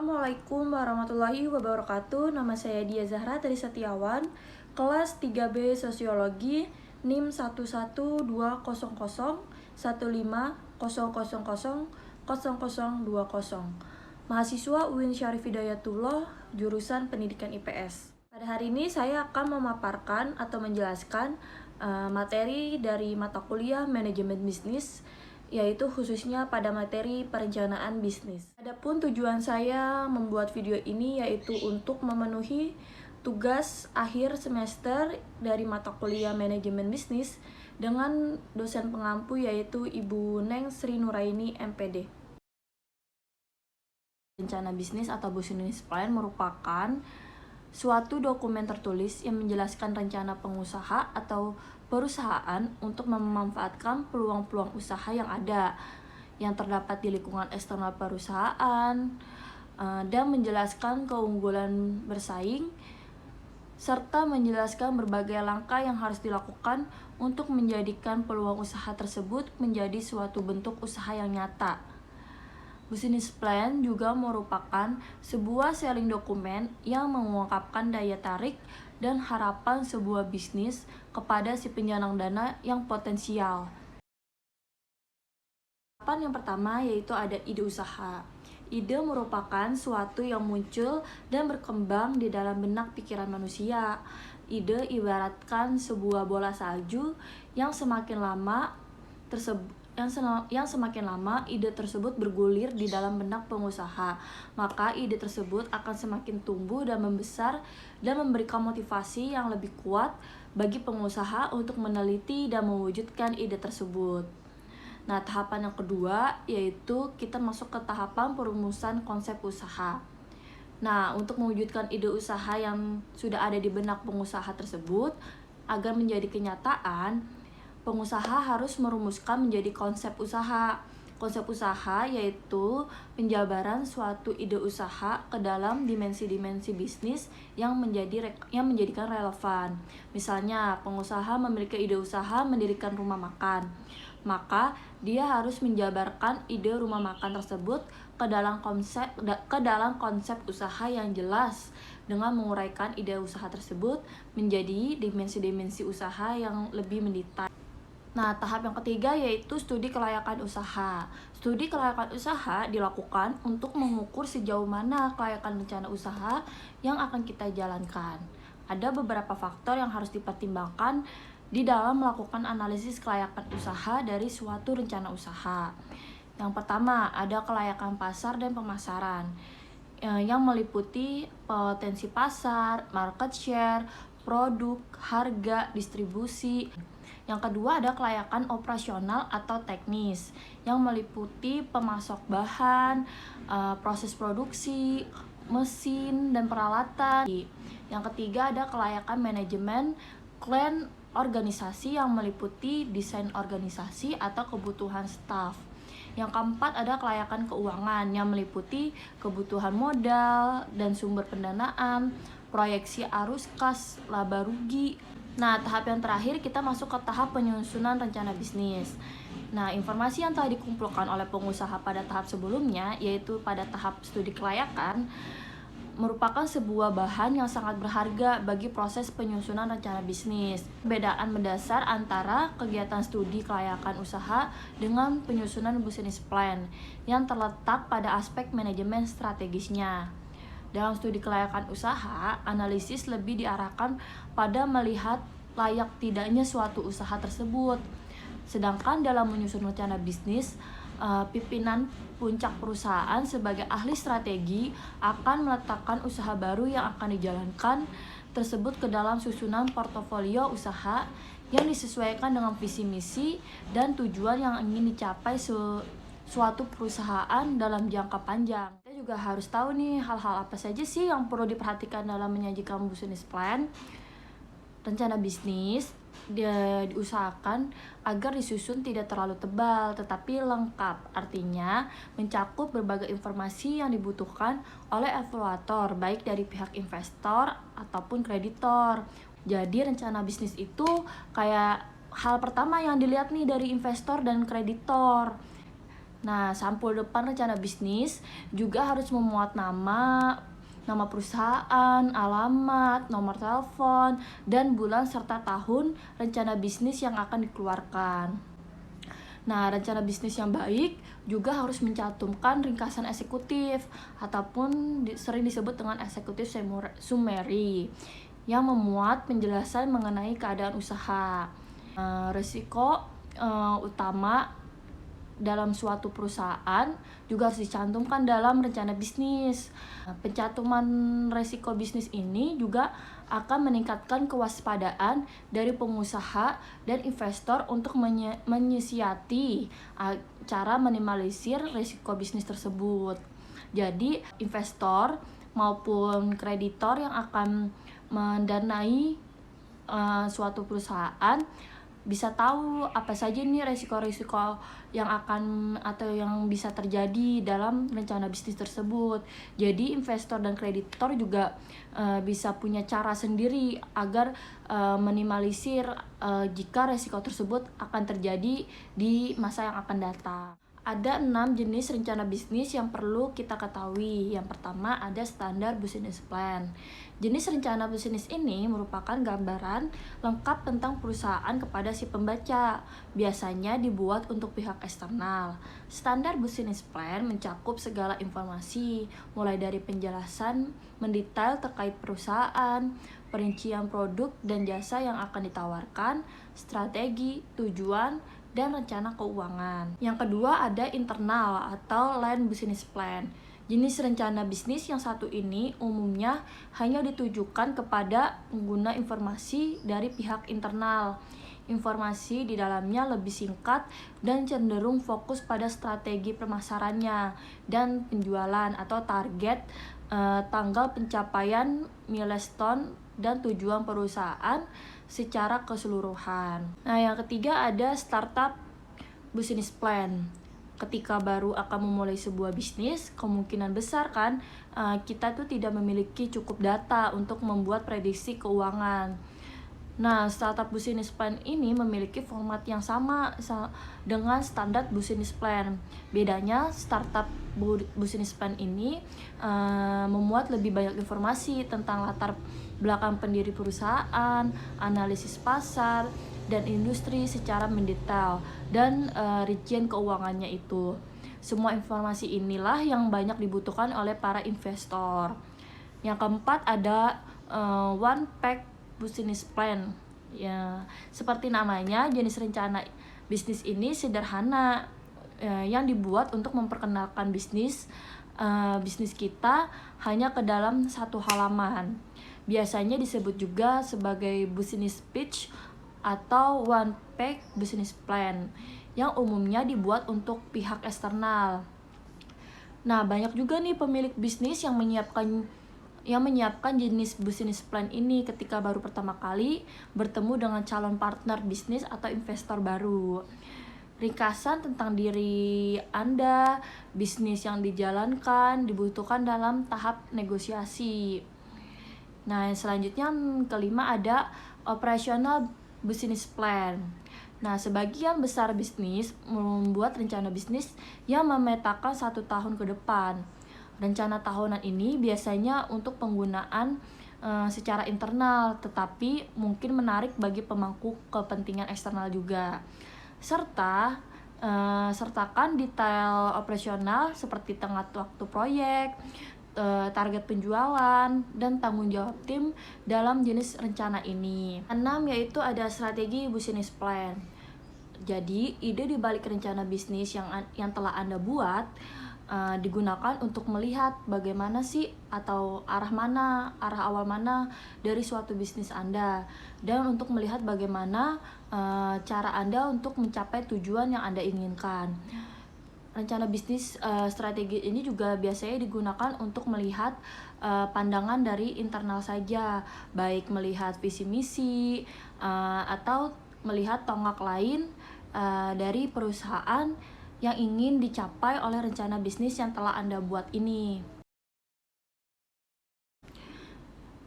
Assalamualaikum warahmatullahi wabarakatuh. Nama saya Dia Zahra Tri Setiawan, kelas 3B Sosiologi, NIM 1120015000020. Mahasiswa UIN Syarif Hidayatullah, jurusan Pendidikan IPS. Pada hari ini saya akan memaparkan atau menjelaskan materi dari mata kuliah Manajemen Bisnis, yaitu khususnya pada materi perencanaan bisnis. Adapun tujuan saya membuat video ini yaitu untuk memenuhi tugas akhir semester dari mata kuliah Manajemen Bisnis dengan dosen pengampu yaitu Ibu Neng Sri Nuraini MPD. Rencana bisnis atau business plan merupakan suatu dokumen tertulis yang menjelaskan rencana pengusaha atau perusahaan untuk memanfaatkan peluang-peluang usaha yang ada, yang terdapat di lingkungan eksternal perusahaan, dan menjelaskan keunggulan bersaing, serta menjelaskan berbagai langkah yang harus dilakukan untuk menjadikan peluang usaha tersebut menjadi suatu bentuk usaha yang nyata. Business plan juga merupakan sebuah selling dokumen yang mengungkapkan daya tarik dan harapan sebuah bisnis kepada si penjanang dana yang potensial. Tahapan yang pertama yaitu ada ide usaha. Ide merupakan suatu yang muncul dan berkembang di dalam benak pikiran manusia. Ide ibaratkan sebuah bola salju yang semakin lama ide tersebut bergulir di dalam benak pengusaha, maka ide tersebut akan semakin tumbuh dan membesar dan memberikan motivasi yang lebih kuat bagi pengusaha untuk meneliti dan mewujudkan ide tersebut. Nah, tahapan yang kedua yaitu kita masuk ke tahapan perumusan konsep usaha. Nah, untuk mewujudkan ide usaha yang sudah ada di benak pengusaha tersebut agar menjadi kenyataan, pengusaha harus merumuskan menjadi konsep usaha. Konsep usaha yaitu penjabaran suatu ide usaha ke dalam dimensi-dimensi bisnis yang menjadikan relevan. Misalnya, pengusaha memiliki ide usaha mendirikan rumah makan. Maka dia harus menjabarkan ide rumah makan tersebut ke dalam konsep usaha yang jelas dengan menguraikan ide usaha tersebut menjadi dimensi-dimensi usaha yang lebih mendetail. Nah, tahap yang ketiga yaitu studi kelayakan usaha. Studi kelayakan usaha dilakukan untuk mengukur sejauh mana kelayakan rencana usaha yang akan kita jalankan. Ada beberapa faktor yang harus dipertimbangkan di dalam melakukan analisis kelayakan usaha dari suatu rencana usaha. Yang pertama, ada kelayakan pasar dan pemasaran, yang meliputi potensi pasar, market share, produk, harga, distribusi. Yang kedua ada kelayakan operasional atau teknis yang meliputi pemasok bahan, proses produksi, mesin, dan peralatan. Yang ketiga ada kelayakan manajemen plan organisasi yang meliputi desain organisasi atau kebutuhan staf. Yang keempat ada kelayakan keuangan yang meliputi kebutuhan modal dan sumber pendanaan, proyeksi arus kas, laba rugi. Nah, tahap yang terakhir kita masuk ke tahap penyusunan rencana bisnis. Nah, informasi yang telah dikumpulkan oleh pengusaha pada tahap sebelumnya, yaitu pada tahap studi kelayakan, merupakan sebuah bahan yang sangat berharga bagi proses penyusunan rencana bisnis. Perbedaan mendasar antara kegiatan studi kelayakan usaha dengan penyusunan business plan yang terletak pada aspek manajemen strategisnya. Dalam studi kelayakan usaha, analisis lebih diarahkan pada melihat layak tidaknya suatu usaha tersebut. Sedangkan dalam menyusun rencana bisnis, pimpinan puncak perusahaan sebagai ahli strategi akan meletakkan usaha baru yang akan dijalankan tersebut ke dalam susunan portofolio usaha yang disesuaikan dengan visi misi dan tujuan yang ingin dicapai suatu perusahaan dalam jangka panjang. Kita juga harus tahu nih hal-hal apa saja sih yang perlu diperhatikan dalam menyajikan business plan. Rencana bisnis diusahakan agar disusun tidak terlalu tebal tetapi lengkap, artinya mencakup berbagai informasi yang dibutuhkan oleh evaluator baik dari pihak investor ataupun kreditor. Jadi rencana bisnis itu kayak hal pertama yang dilihat nih dari investor dan kreditor. Nah, sampul depan rencana bisnis juga harus memuat nama perusahaan, alamat, nomor telepon, dan bulan serta tahun rencana bisnis yang akan dikeluarkan. Nah, rencana bisnis yang baik juga harus mencantumkan ringkasan eksekutif ataupun sering disebut dengan eksekutif summary yang memuat penjelasan mengenai keadaan usaha, risiko utama dalam suatu perusahaan juga harus dicantumkan dalam rencana bisnis. Pencantuman resiko bisnis ini juga akan meningkatkan kewaspadaan dari pengusaha dan investor untuk menyiasati cara minimalisir resiko bisnis tersebut. Jadi, investor maupun kreditor yang akan mendanai suatu perusahaan bisa tahu apa saja nih resiko-resiko yang akan atau yang bisa terjadi dalam rencana bisnis tersebut. Jadi investor dan kreditor juga bisa punya cara sendiri agar minimalisir jika resiko tersebut akan terjadi di masa yang akan datang. Ada 6 jenis rencana bisnis yang perlu kita ketahui. Yang pertama ada standar business plan. Jenis rencana bisnis ini merupakan gambaran lengkap tentang perusahaan kepada si pembaca. Biasanya dibuat untuk pihak eksternal. Standar business plan mencakup segala informasi, mulai dari penjelasan mendetail terkait perusahaan, perincian produk dan jasa yang akan ditawarkan, strategi, tujuan, dan rencana keuangan. Yang kedua ada internal atau line business plan. Jenis rencana bisnis yang satu ini umumnya hanya ditujukan kepada pengguna informasi dari pihak internal. Informasi di dalamnya lebih singkat dan cenderung fokus pada strategi pemasarannya dan penjualan atau target, tanggal pencapaian, milestone, dan tujuan perusahaan secara keseluruhan. Nah, yang ketiga ada startup business plan. Ketika baru akan memulai sebuah bisnis, kemungkinan besar kan kita tuh tidak memiliki cukup data untuk membuat prediksi keuangan. Nah, startup business plan ini memiliki format yang sama dengan standar business plan. Bedanya startup business plan ini memuat lebih banyak informasi tentang latar belakang pendiri perusahaan, analisis pasar, dan industri secara mendetail, dan rincian keuangannya itu. Semua informasi inilah yang banyak dibutuhkan oleh para investor. Yang keempat ada one pack business plan. Ya, seperti namanya, jenis rencana bisnis ini sederhana yang dibuat untuk memperkenalkan bisnis kita hanya ke dalam satu halaman. Biasanya disebut juga sebagai business pitch atau one page business plan yang umumnya dibuat untuk pihak eksternal. Nah, banyak juga nih pemilik bisnis yang menyiapkan jenis business plan ini ketika baru pertama kali bertemu dengan calon partner bisnis atau investor baru. Ringkasan tentang diri Anda, bisnis yang dijalankan, dibutuhkan dalam tahap negosiasi. Nah, selanjutnya kelima ada operational business plan. Nah, sebagian besar bisnis membuat rencana bisnis yang memetakan 1 tahun ke depan. Rencana tahunan ini biasanya untuk penggunaan secara internal, tetapi mungkin menarik bagi pemangku kepentingan eksternal juga. Sertakan detail operasional seperti tenggat waktu proyek, target penjualan, dan tanggung jawab tim dalam jenis rencana ini. 6 yaitu ada strategi business plan. Jadi, ide di balik rencana bisnis yang telah Anda buat digunakan untuk melihat bagaimana sih atau arah awal mana dari suatu bisnis Anda, dan untuk melihat bagaimana cara Anda untuk mencapai tujuan yang Anda inginkan. Rencana bisnis strategi ini juga biasanya digunakan untuk melihat pandangan dari internal saja, baik melihat visi misi atau melihat tonggak lain dari perusahaan yang ingin dicapai oleh rencana bisnis yang telah Anda buat ini.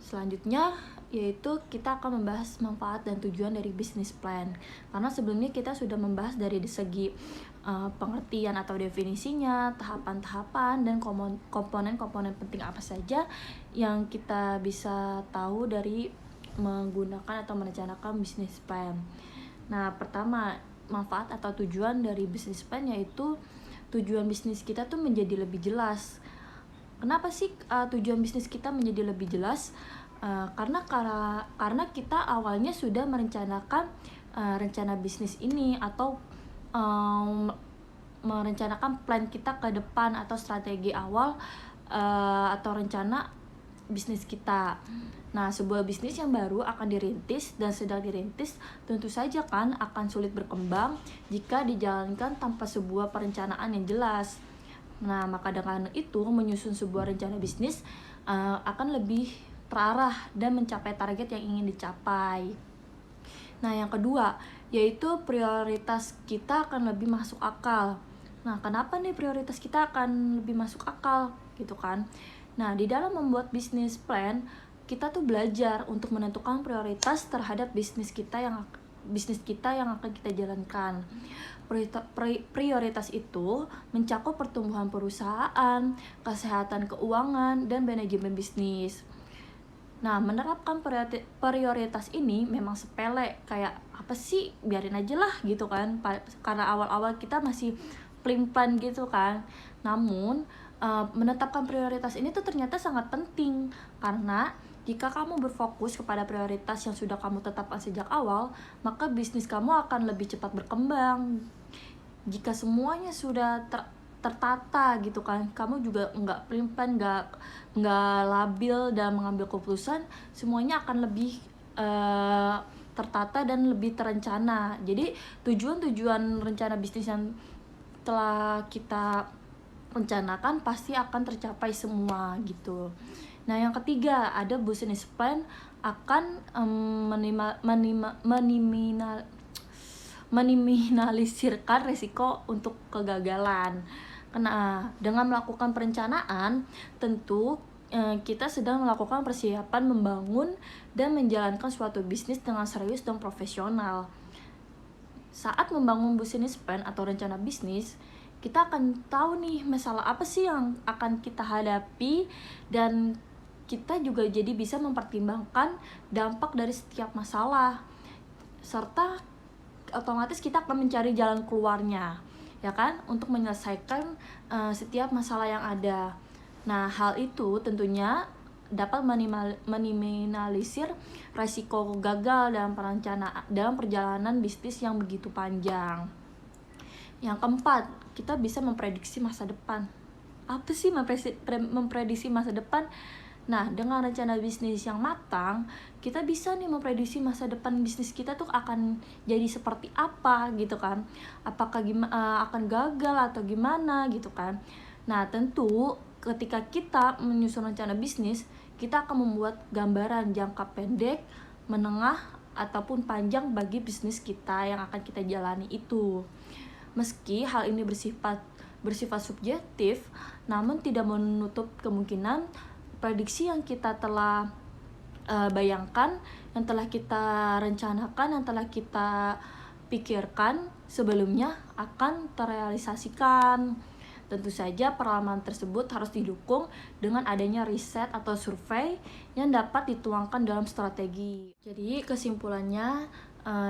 Selanjutnya yaitu kita akan membahas manfaat dan tujuan dari business plan. Karena sebelumnya kita sudah membahas dari segi pengertian atau definisinya, tahapan-tahapan, dan komponen-komponen penting apa saja yang kita bisa tahu dari menggunakan atau merencanakan bisnis plan. Nah, pertama, manfaat atau tujuan dari bisnis plan yaitu tujuan bisnis kita tuh menjadi lebih jelas. Kenapa sih tujuan bisnis kita menjadi lebih jelas? Karena kita awalnya sudah merencanakan rencana bisnis ini atau merencanakan plan kita ke depan atau strategi awal atau rencana bisnis kita. Nah, sebuah bisnis yang baru akan dirintis dan sedang dirintis tentu saja kan akan sulit berkembang jika dijalankan tanpa sebuah perencanaan yang jelas. Nah, maka dengan itu menyusun sebuah rencana bisnis akan lebih terarah dan mencapai target yang ingin dicapai. Nah, yang kedua, yaitu prioritas kita akan lebih masuk akal. Nah, kenapa nih prioritas kita akan lebih masuk akal gitu kan? Nah, di dalam membuat bisnis plan, kita tuh belajar untuk menentukan prioritas terhadap bisnis kita yang akan kita jalankan. Prioritas itu mencakup pertumbuhan perusahaan, kesehatan keuangan, dan manajemen bisnis. Nah, menerapkan prioritas ini memang sepele, kayak apa sih, biarin aja lah gitu kan, karena awal-awal kita masih pelin-pelan gitu kan. Namun, menetapkan prioritas ini tuh ternyata sangat penting, karena jika kamu berfokus kepada prioritas yang sudah kamu tetapkan sejak awal, maka bisnis kamu akan lebih cepat berkembang. Jika semuanya sudah tertata gitu kan, kamu juga nggak pelin-pelan, nggak labil dalam mengambil keputusan, semuanya akan lebih tertata dan lebih terencana. Jadi tujuan rencana bisnis yang telah kita rencanakan pasti akan tercapai semua gitu. Nah, yang ketiga, ada business plan akan meminimalisirkan resiko untuk kegagalan. Karena dengan melakukan perencanaan, tentu kita sedang melakukan persiapan membangun dan menjalankan suatu bisnis dengan serius dan profesional. Saat membangun business plan atau rencana bisnis, kita akan tahu nih masalah apa sih yang akan kita hadapi, dan kita juga jadi bisa mempertimbangkan dampak dari setiap masalah, serta otomatis kita akan mencari jalan keluarnya, ya kan, untuk menyelesaikan setiap masalah yang ada. Nah, hal itu tentunya dapat meminimalisir resiko gagal dalam perjalanan bisnis yang begitu panjang. Yang keempat, kita bisa memprediksi masa depan. Apa sih memprediksi masa depan? Nah, dengan rencana bisnis yang matang, kita bisa nih memprediksi masa depan bisnis kita tuh akan jadi seperti apa gitu kan. Apakah akan gagal atau gimana gitu kan. Nah, tentu ketika kita menyusun rencana bisnis, kita akan membuat gambaran jangka pendek, menengah, ataupun panjang bagi bisnis kita yang akan kita jalani itu. Meski hal ini bersifat subjektif, namun tidak menutup kemungkinan prediksi yang kita telah bayangkan, yang telah kita rencanakan, yang telah kita pikirkan sebelumnya akan terrealisasikan. Tentu saja pengalaman tersebut harus didukung dengan adanya riset atau survei yang dapat dituangkan dalam strategi. Jadi kesimpulannya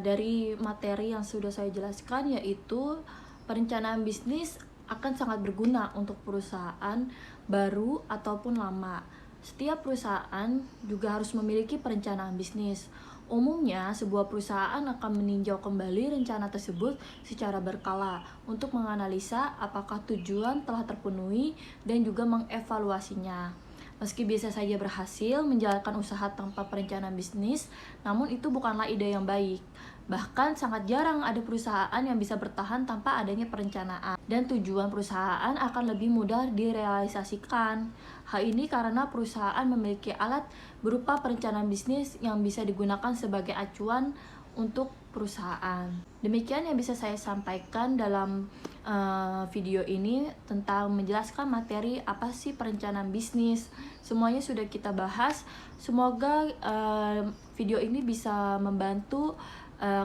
dari materi yang sudah saya jelaskan, yaitu perencanaan bisnis akan sangat berguna untuk perusahaan baru ataupun lama. Setiap perusahaan juga harus memiliki perencanaan bisnis. Umumnya, sebuah perusahaan akan meninjau kembali rencana tersebut secara berkala untuk menganalisa apakah tujuan telah terpenuhi dan juga mengevaluasinya. Meski bisa saja berhasil menjalankan usaha tanpa perencanaan bisnis, namun itu bukanlah ide yang baik. Bahkan sangat jarang ada perusahaan yang bisa bertahan tanpa adanya perencanaan, dan tujuan perusahaan akan lebih mudah direalisasikan. Hal ini karena perusahaan memiliki alat berupa perencanaan bisnis yang bisa digunakan sebagai acuan untuk perusahaan. Demikian yang bisa saya sampaikan dalam video ini tentang menjelaskan materi apa sih perencanaan bisnis. Semuanya sudah kita bahas. Semoga video ini bisa membantu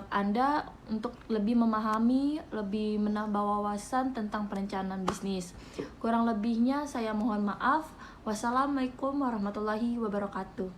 Anda untuk lebih memahami, lebih menambah wawasan tentang perencanaan bisnis. Kurang lebihnya saya mohon maaf. Wassalamualaikum warahmatullahi wabarakatuh.